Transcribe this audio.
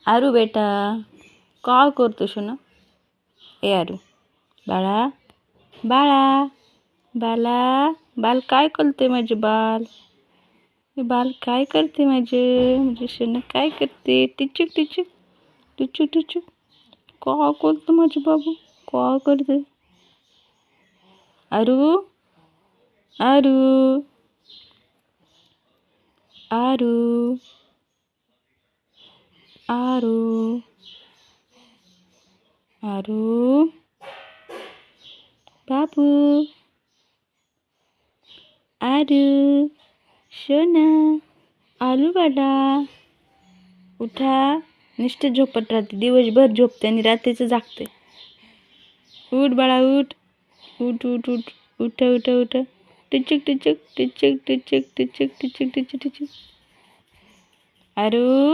आरू बेटा काय करतोस ना? ए आरू बाळा बाळा बाला बाल काय करते माझे बाल? हे बाल काय करते माझे सोनं काय करते? टिचूक टिचूक टिचूक टिचूक काय करतो माझे बाबू? काय करते? आरू आरू आरू आरू आरू बाबू आरू सोना आलू बाळा उठा. नुसते झोपत राहते, दिवसभर झोपते आणि रात्रीचं जागते. उठ बाळा उठ उठ उठ उठ उठ उठ उठ टिचक टिचक टिचक टिचक टिचक टिचक टिचक टिचक आरू